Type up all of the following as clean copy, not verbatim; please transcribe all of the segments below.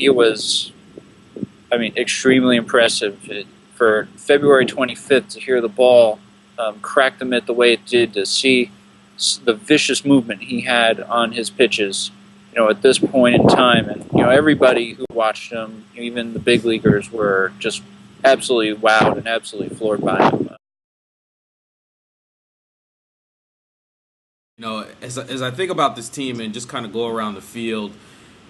It was, I mean, extremely impressive. For February 25th to hear the ball crack the mitt the way it did, to see the vicious movement he had on his pitches, at this point in time. And, everybody who watched him, even the big leaguers, were just absolutely wowed and absolutely floored by him. As I think about this team and just kind of go around the field,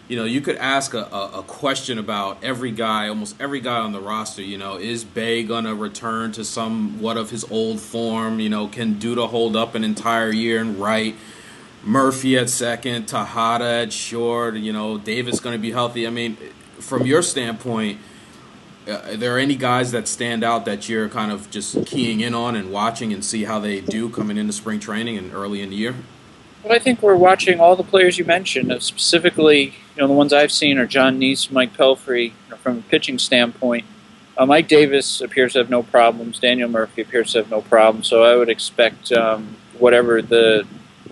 you could ask a question about every guy, almost every guy on the roster. Is Bay going to return to somewhat of his old form? Can Duda hold up an entire year and right? Murphy at second, Tejada at short, Davis going to be healthy. I mean, from your standpoint, are there any guys that stand out that you're kind of just keying in on and watching and see how they do coming into spring training and early in the year? Well, I think we're watching all the players you mentioned. Specifically, the ones I've seen are John Neese, Mike Pelfrey, from a pitching standpoint. Mike Davis appears to have no problems. Daniel Murphy appears to have no problems. So I would expect whatever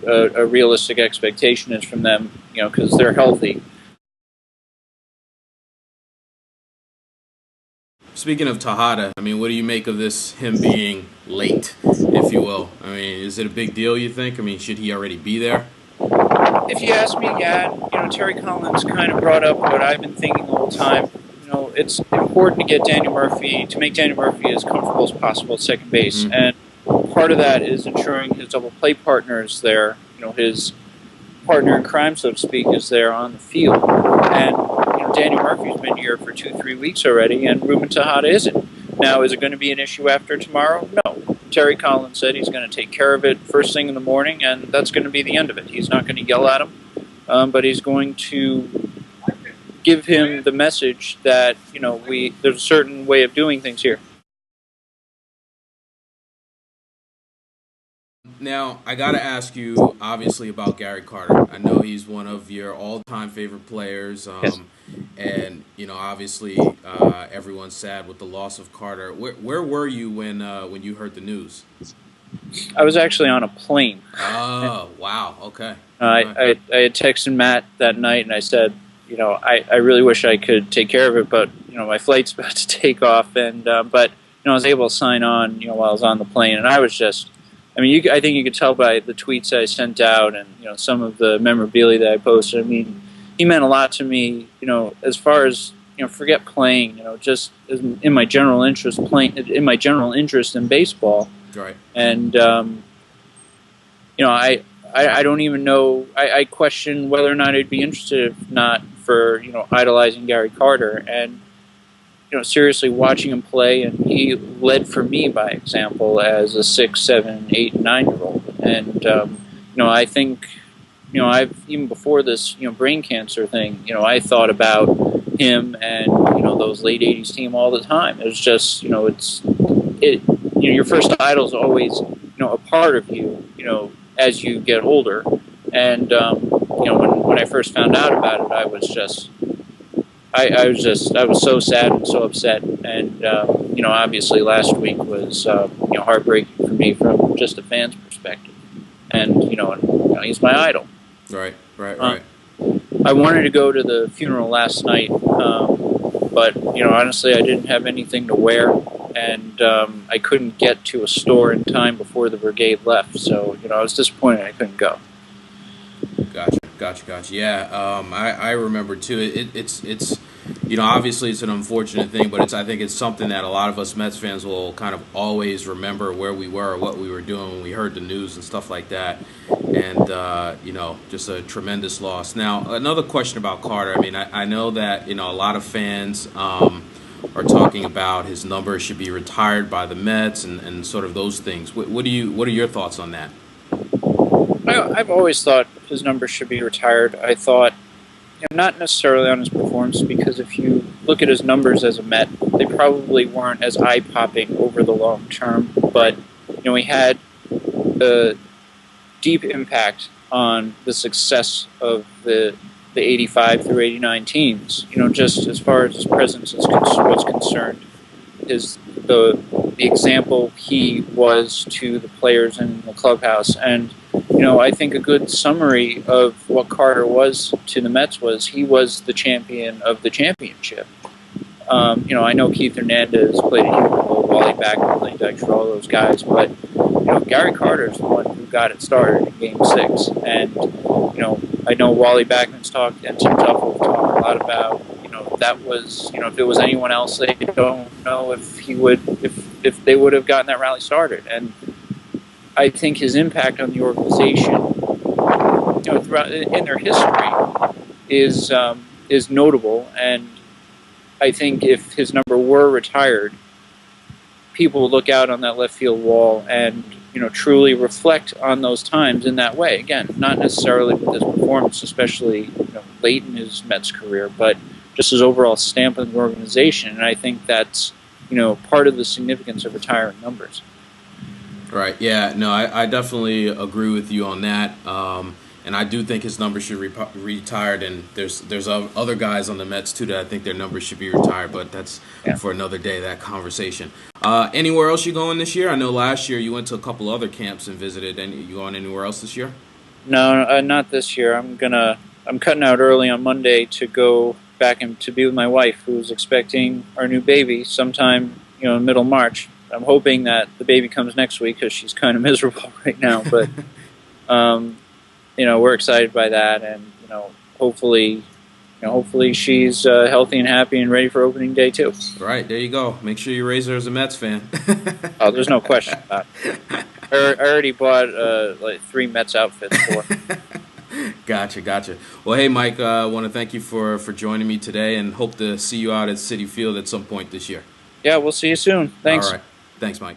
a realistic expectation is from them, because they're healthy. Speaking of Tejada, I mean, what do you make of him being late, if you will? I mean, is it a big deal, you think? I mean, should he already be there? If you ask me, yeah. Terry Collins kind of brought up what I've been thinking the whole time. It's important to get to make Daniel Murphy as comfortable as possible at second base. Mm-hmm. And part of that is ensuring his double play partner is there, his partner in crime, so to speak, is there on the field. And Daniel Murphy's been here for 2-3 weeks already, and Ruben Tejada isn't. Now, is it going to be an issue after tomorrow? No. Terry Collins said he's going to take care of it first thing in the morning, and that's going to be the end of it. He's not going to yell at him, but he's going to give him the message that, there's a certain way of doing things here. Now, I got to ask you, obviously, about Gary Carter. I know he's one of your all-time favorite players, yes. And obviously, everyone's sad with the loss of Carter. Where were you when you heard the news? I was actually on a plane. Oh, wow. Okay. I had texted Matt that night, and I said, I really wish I could take care of it, but my flight's about to take off, and but I was able to sign on, while I was on the plane, and I was just. I mean, I think you could tell by the tweets I sent out and, some of the memorabilia that I posted. I mean, he meant a lot to me, as far as, forget playing, just in my general interest in baseball. Right. And, I don't even know, I question whether or not I'd be interested if not for, idolizing Gary Carter. And, seriously watching him play, and he led for me by example as a 6, 7, 8, 9-year-old. And I think I've even before this brain cancer thing, I thought about him and those late '80s team all the time. It was just your first idol is always a part of you as you get older. And when I first found out about it, I was just. I was so sad and so upset, and obviously last week was heartbreaking for me from just a fan's perspective, and he's my idol. Right. I wanted to go to the funeral last night, but honestly I didn't have anything to wear, and I couldn't get to a store in time before the brigade left, so I was disappointed I couldn't go. Gotcha. Yeah, I remember too. It's obviously it's an unfortunate thing, but I think it's something that a lot of us Mets fans will kind of always remember where we were, what we were doing when we heard the news and stuff like that. And just a tremendous loss. Now, another question about Carter. I mean, I know that a lot of fans are talking about his number should be retired by the Mets and sort of those things. What are your thoughts on that? I've always thought his number should be retired. I thought, not necessarily on his performance, because if you look at his numbers as a Met, they probably weren't as eye-popping over the long term. But, he had a deep impact on the success of the 85 through 89 teams. Just as far as his presence was concerned, the example he was to the players in the clubhouse. And I think a good summary of what Carter was to the Mets was he was the champion of the championship. I know Keith Hernandez played a huge role, Wally Backman, Lenny Dykstra, all those guys, but Gary Carter is the one who got it started in Game 6, and I know Wally Backman's talked and Tim Tuffle have talked a lot about that was if it was anyone else, they don't know if he would if they would have gotten that rally started, and I think his impact on the organization, throughout in their history, is notable. And I think if his number were retired, people would look out on that left field wall and truly reflect on those times in that way. Again, not necessarily with his performance, especially late in his Mets career, but just his overall stamp on the organization. And I think that's part of the significance of retiring numbers. Right. Yeah. No, I definitely agree with you on that. And I do think his numbers should be retired. And there's other guys on the Mets too that I think their numbers should be retired. But that's for another day, that conversation. Anywhere else you going this year? I know last year you went to a couple other camps and visited. And you going anywhere else this year? No, not this year. I'm cutting out early on Monday to go back and to be with my wife, who's expecting our new baby sometime in middle March. I'm hoping that the baby comes next week because she's kind of miserable right now. But we're excited by that, and hopefully she's healthy and happy and ready for opening day too. Right, there you go. Make sure you raise her as a Mets fan. Oh, there's no question about it. I already bought like 3 Mets outfits for her. Gotcha. Well, hey, Mike, I want to thank you for joining me today, and hope to see you out at Citi Field at some point this year. Yeah, we'll see you soon. Thanks. All right. Thanks, Mike.